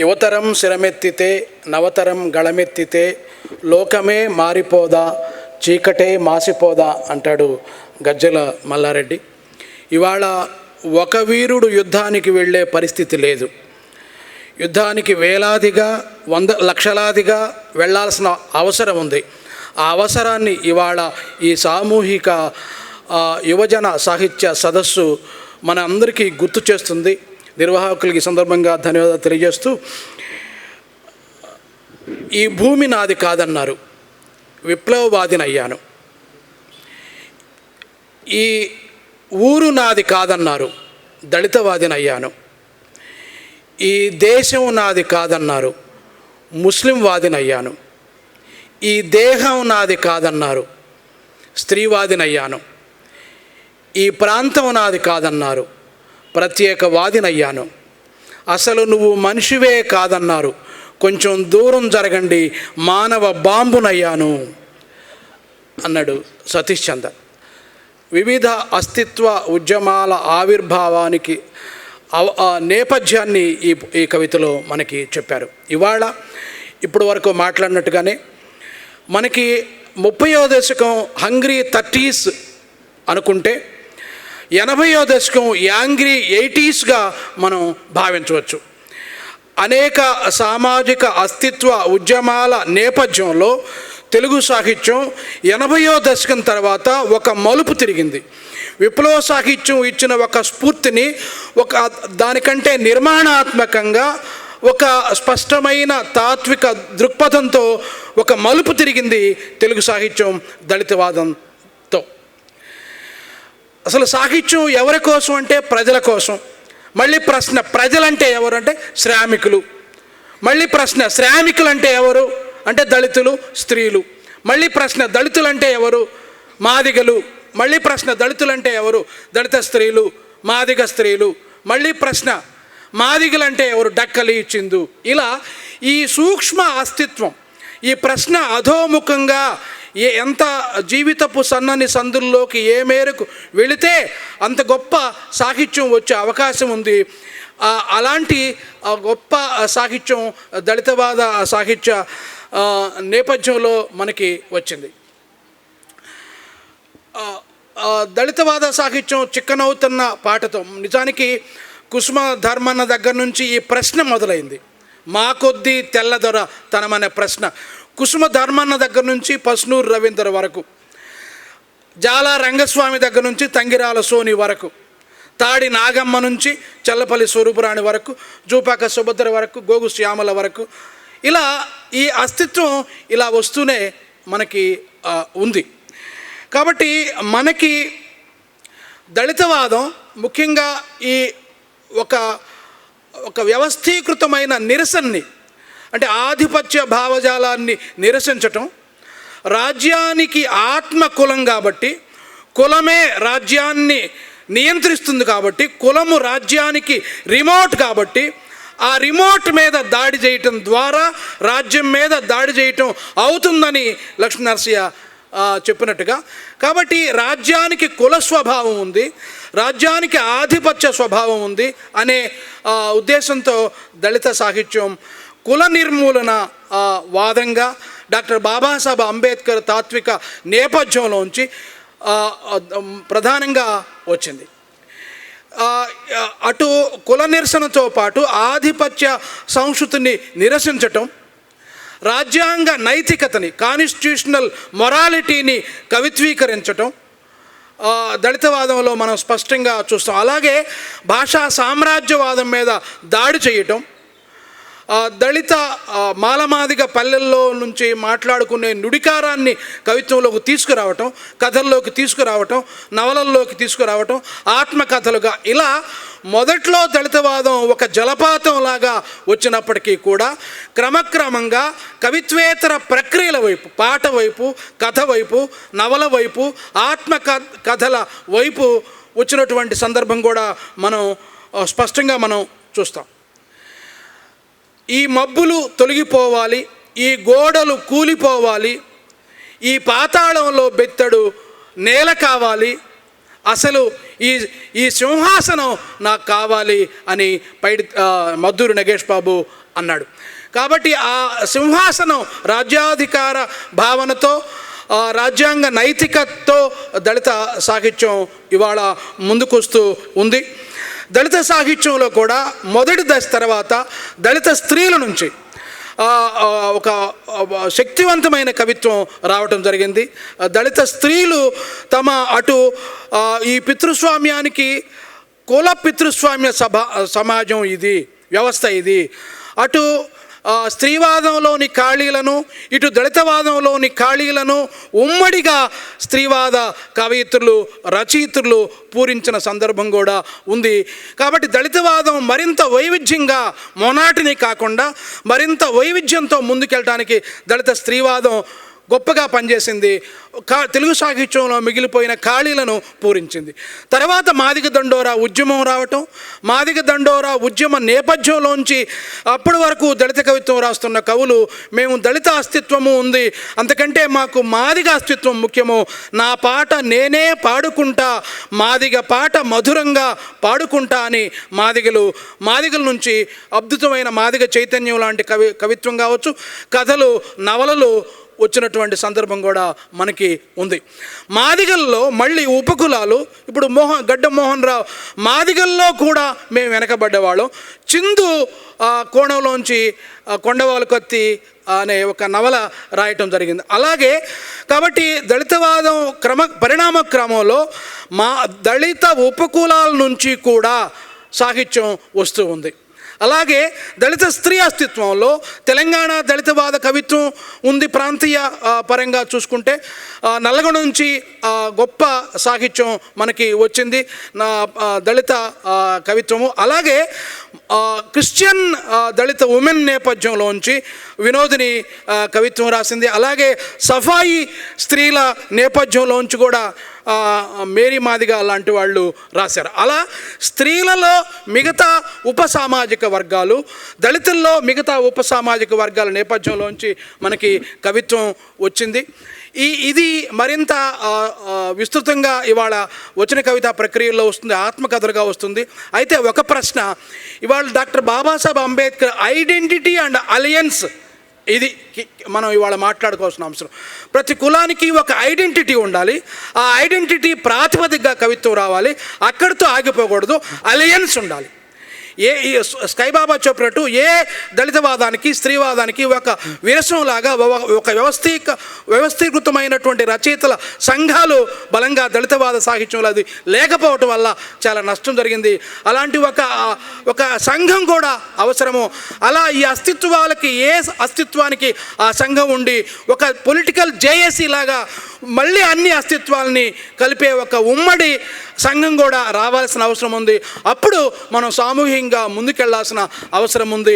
యువతరం శిరమెత్తితే నవతరం గళమెత్తితే లోకమే మారిపోదా చీకటే మాసిపోదా అంటాడు గజ్జల మల్లారెడ్డి. ఇవాళ ఒక వీరుడు యుద్ధానికి వెళ్ళే పరిస్థితి లేదు. యుద్ధానికి వేలాదిగా లక్షలాదిగా వెళ్ళాల్సిన అవసరం ఉంది. ఆ అవసరాన్ని ఇవాళ ఈ సామూహిక యువజన సాహిత్య సదస్సు మన అందరికీ గుర్తు చేస్తుంది. నిర్వాహకులకి సందర్భంగా ధన్యవాదాలు తెలియజేస్తూ, ఈ భూమి నాది కాదన్నారు, విప్లవవాదిని అయ్యాను. ఈ ఊరు నాది కాదన్నారు, దళితవాదిని అయ్యాను. ఈ దేశం నాది కాదన్నారు, ముస్లిం వాదిని అయ్యాను. ఈ దేహం నాది కాదన్నారు, స్త్రీవాదిని అయ్యాను. ఈ ప్రాంతం నాది కాదన్నారు, ప్రత్యేకవాదిని అయ్యాను. అసలు నువ్వు మనిషివే కాదన్నారు, కొంచెం దూరం జరగండి, మానవ బాంబునయ్యాను అన్నాడు సతీష్ చంద్ర. వివిధ అస్తిత్వ ఉద్యమాల ఆవిర్భావానికి నేపథ్యాన్ని ఈ కవితలో మనకి చెప్పారు. ఇవాళ ఇప్పుడు వరకు మాట్లాడినట్టుగానే మనకి 30వ దశకం హంగ్రీ 30s అనుకుంటే 80వ దశకం యాంగ్రీ 80sగా మనం భావించవచ్చు. అనేక సామాజిక అస్తిత్వ ఉద్యమాల నేపథ్యంలో తెలుగు సాహిత్యం 80వ దశకం తర్వాత ఒక మలుపు తిరిగింది. విప్లవ సాహిత్యం ఇచ్చిన ఒక స్ఫూర్తిని దానికంటే నిర్మాణాత్మకంగా ఒక స్పష్టమైన తాత్విక దృక్పథంతో ఒక మలుపు తిరిగింది తెలుగు సాహిత్యం దళితవాదంతో. అసలు సాహిత్యం ఎవరి కోసం అంటే ప్రజల కోసం. మళ్ళీ ప్రశ్న, ప్రజలంటే ఎవరు అంటే శ్రామికులు. మళ్ళీ ప్రశ్న, శ్రామికులు అంటే ఎవరు అంటే దళితులు, స్త్రీలు. మళ్ళీ ప్రశ్న, దళితులు అంటే ఎవరు? మాదిగలు. మళ్ళీ ప్రశ్న, దళితులు అంటే ఎవరు? దళిత స్త్రీలు, మాదిగ స్త్రీలు. మళ్ళీ ప్రశ్న, మాదిగలంటే ఎవరు? డక్కలి, చిందు. ఇలా ఈ సూక్ష్మ అస్తిత్వం, ఈ ప్రశ్న అధోముఖంగా ఎంత జీవితపు సన్నని సందుల్లోకి ఏ మేరకు వెళితే అంత గొప్ప సాహిత్యం వచ్చే అవకాశం ఉంది. అలాంటి గొప్ప సాహిత్యం దళితవాద సాహిత్య నేపథ్యంలో మనకి వచ్చింది. దళితవాద సాహిత్యం చిక్కనవుతున్న పాటతో నిజానికి కుసుమ ధర్మన్న దగ్గర నుంచి ఈ ప్రశ్న మొదలైంది. మా కొద్దీ తెల్లదొర తనమనే ప్రశ్న కుసుమ ధర్మన్న దగ్గర నుంచి పస్నూరు రవీంద్ర వరకు, జాలా రంగస్వామి దగ్గర నుంచి తంగిరాల సోని వరకు, తాడి నాగమ్మ నుంచి చల్లపల్లి స్వరూపురాణి వరకు, జూపాక సుభద్ర వరకు, గోగు శ్యామల వరకు, ఇలా ఈ అస్తిత్వం ఇలా వస్తూనే మనకి ఉంది. కాబట్టి మనకి దళితవాదం ముఖ్యంగా ఈ ఒక వ్యవస్థీకృతమైన నిరసనని, అంటే ఆధిపత్య భావజాలాన్ని నిరసించటం, రాజ్యానికి ఆత్మ కులం కాబట్టి, కులమే రాజ్యాన్ని నియంత్రిస్తుంది కాబట్టి, కులము రాజ్యానికి రిమోట్ కాబట్టి, ఆ రిమోట్ మీద దాడి చేయటం ద్వారా రాజ్యం మీద దాడి చేయటం అవుతుందని లక్ష్మీనరసయ్య చెప్పినట్టుగా. కాబట్టి రాజ్యానికి కుల స్వభావం ఉంది, రాజ్యానికి ఆధిపత్య స్వభావం ఉంది అనే ఉద్దేశంతో దళిత సాహిత్యం కుల నిర్మూలన వాదంగా డాక్టర్ బాబాసాహెబ్ అంబేద్కర్ తాత్విక నేపథ్యంలోంచి ప్రధానంగా వచ్చింది. అటు కుల నిరసనతో పాటు ఆధిపత్య సంస్కృతిని నిరసించటం, రాజ్యాంగ నైతికతని, కాన్స్టిట్యూషనల్ మొరాలిటీని కవిత్వీకరించటం దళితవాదంలో మనం స్పష్టంగా చూస్తాం. అలాగే భాషా సామ్రాజ్యవాదం మీద దాడి చేయటం, దళిత మాలమాదిగ పల్లెల్లో నుంచి మాట్లాడుకునే నుడికారాన్ని కవిత్వంలోకి తీసుకురావటం, కథల్లోకి తీసుకురావటం, నవలల్లోకి తీసుకురావటం, ఆత్మకథలుగా ఇలా మొదట్లో దళితవాదం ఒక జలపాతంలాగా వచ్చినప్పటికీ కూడా క్రమక్రమంగా కవిత్వేతర ప్రక్రియల వైపు, పాట వైపు, కథ వైపు, నవల వైపు, కథల వైపు వచ్చినటువంటి సందర్భం కూడా మనం స్పష్టంగా మనం చూస్తాం. ఈ మబ్బులు తొలగిపోవాలి, ఈ గోడలు కూలిపోవాలి, ఈ పాతాళంలో బెత్తడు నేల కావాలి, అసలు ఈ ఈ సింహాసనం నాకు కావాలి అని మద్దూరి నగేష్ బాబు అన్నాడు. కాబట్టి ఆ సింహాసనం రాజ్యాధికార భావనతో, రాజ్యాంగ నైతికతతో దళిత సాహిత్యం ఇవాళ ముందుకొస్తూ ఉంది. దళిత సాహిత్యంలో కూడా మొదటి దశ తర్వాత దళిత స్త్రీల నుంచి ఒక శక్తివంతమైన కవిత్వం రావటం జరిగింది. దళిత స్త్రీలు తమ అటు ఈ పితృస్వామ్యానికి, కుల పితృస్వామ్య సమాజం ఇది, వ్యవస్థ ఇది, అటు స్త్రీవాదంలోని ఖాళీలను, ఇటు దళితవాదంలోని ఖాళీలను ఉమ్మడిగా స్త్రీవాద కవయిత్రులు, రచయిత్రులు పూరించిన సందర్భం కూడా ఉంది. కాబట్టి దళితవాదం మరింత వైవిధ్యంగా, మొనాటిని కాకుండా మరింత వైవిధ్యంతో ముందుకెళ్ళడానికి దళిత స్త్రీవాదం గొప్పగా పనిచేసింది. తెలుగు సాహిత్యంలో మిగిలిపోయిన ఖాళీలను పూరించింది. తర్వాత మాదిగ దండోరా ఉద్యమం రావటం, మాదిగ దండోరా ఉద్యమ నేపథ్యంలోంచి అప్పటి వరకు దళిత కవిత్వం రాస్తున్న కవులు, మేము దళిత అస్తిత్వము ఉంది, అంతకంటే మాకు మాదిగ అస్తిత్వం ముఖ్యము, నా పాట నేనే పాడుకుంటా, మాదిగ పాట మధురంగా పాడుకుంటా అని మాదిగల నుంచి అద్భుతమైన మాదిగ చైతన్యం లాంటి కవిత్వం కావచ్చు, కథలు, నవలలు వచ్చినటువంటి సందర్భం కూడా మనకి ఉంది. మాదిగల్లో మళ్ళీ ఉపకులాలు, ఇప్పుడు గడ్డం మోహన్ రావు, మాదిగల్లో కూడా మేము వెనకబడ్డవాళ్ళం, చిందు కోణంలోంచి కొండవాలు కత్తి అనే ఒక నవల రాయటం జరిగింది. అలాగే కాబట్టి దళితవాదం పరిణామ క్రమంలో దళిత ఉపకులాల నుంచి కూడా సాహిత్యం వస్తూ ఉంది. అలాగే దళిత స్త్రీ అస్తిత్వంలో తెలంగాణ దళితవాద కవిత్వం ఉంది. ప్రాంతీయ పరంగా చూసుకుంటే నల్లగొండ నుంచి గొప్ప సాహిత్యం మనకి వచ్చింది, దళిత కవిత్వము. అలాగే క్రిస్టియన్ దళిత ఉమెన్ నేపథ్యంలోంచి వినోదిని కవిత్వం రాసింది. అలాగే సఫాయి స్త్రీల నేపథ్యంలోంచి కూడా మేరీ మాదిగ లాంటి వాళ్ళు రాశారు. అలా స్త్రీలలో మిగతా ఉపసామాజిక వర్గాలు, దళితుల్లో మిగతా ఉపసామాజిక వర్గాల నేపథ్యంలోంచి మనకి కవిత్వం వచ్చింది. ఇది మరింత విస్తృతంగా ఇవాళ వచ్చిన కవితా ప్రక్రియలో వస్తుంది, ఆత్మకథలుగా వస్తుంది. అయితే ఒక ప్రశ్న, ఇవాళ doctor Babasaheb Ambedkar identity and alliance, ఇది మనం ఇవాళ మాట్లాడుకోవాల్సిన అంశం. ప్రతి కులానికి ఒక ఐడెంటిటీ ఉండాలి, ఆ ఐడెంటిటీ ప్రాతిపదికగా కవిత్వం రావాలి, అక్కడితో ఆగిపోకూడదు, అలయన్స్ ఉండాలి. స్కైబాబా చెప్పినట్టు ఏ దళితవాదానికి, స్త్రీవాదానికి ఒక విరసంలాగా ఒక వ్యవస్థీకృతమైనటువంటి రచయితల సంఘాలు బలంగా దళితవాద సాహిత్యంలో అది లేకపోవటం వల్ల చాలా నష్టం జరిగింది. అలాంటి ఒక సంఘం కూడా అవసరము. అలా ఈ అస్తిత్వాలకి, ఏ అస్తిత్వానికి ఆ సంఘం ఉండి ఒక పొలిటికల్ జేఏసీ లాగా మళ్ళీ అన్ని అస్తిత్వాలని కలిపే ఒక ఉమ్మడి సంఘం కూడా రావాల్సిన అవసరం ఉంది. అప్పుడు మనం సామూహికంగా ముందుకెళ్లాల్సిన అవసరం ఉంది.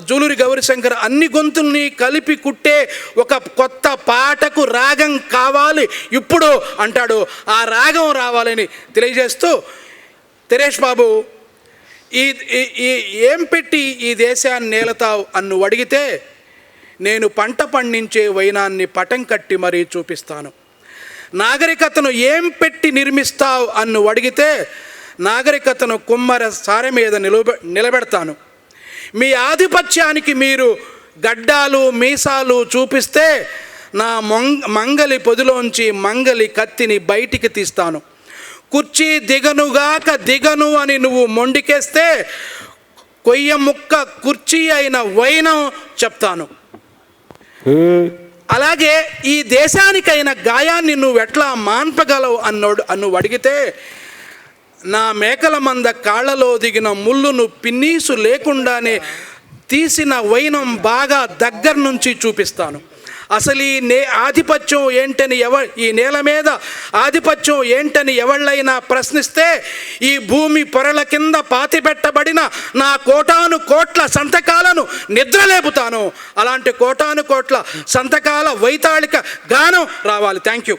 జూలూరి గౌరీశంకర్ అన్ని గొంతుల్ని కలిపి కుట్టే ఒక కొత్త పాటకు రాగం కావాలి ఇప్పుడు అంటాడు. ఆ రాగం రావాలని తెలియజేస్తూ, తిరేష్ బాబు, ఏం పెట్టి ఈ దేశాన్ని నేలతావు అన్ను అడిగితే నేను పంట పండించే వైనాన్ని పటం కట్టి మరీ చూపిస్తాను. నాగరికతను ఏం పెట్టి నిర్మిస్తావు అన్ను అడిగితే నాగరికతను కుమ్మర సారె మీద నిలబెడతాను. మీ ఆధిపత్యానికి మీరు గడ్డాలు మీసాలు చూపిస్తే నా మంగలి పొదిలోంచి మంగలి కత్తిని బయటికి తీస్తాను. కుర్చీ దిగనుగాక దిగను అని నువ్వు మొండికేస్తే కొయ్య ముక్క కుర్చీ అయిన వైనం చెప్తాను. అలాగే ఈ దేశానికైన గాయాన్ని నువ్వు ఎట్లా మాన్పగలవు అన్ను అడిగితే నా మేకల మంద కాళ్ళలో దిగిన ముళ్ళును పిన్నీసు లేకుండానే తీసిన వైనం బాగా దగ్గర నుంచి చూపిస్తాను. అసలు ఆధిపత్యం ఏంటని ఈ నేల మీద ఆధిపత్యం ఏంటని ఎవళ్ళైనా ప్రశ్నిస్తే ఈ భూమి పొరల కింద పాతిపెట్టబడిన నా కోటాను కోట్ల సంతకాలను నిద్రలేపుతాను. అలాంటి కోటాను కోట్ల సంతకాల వైతాళిక గానం రావాలి. Thank you.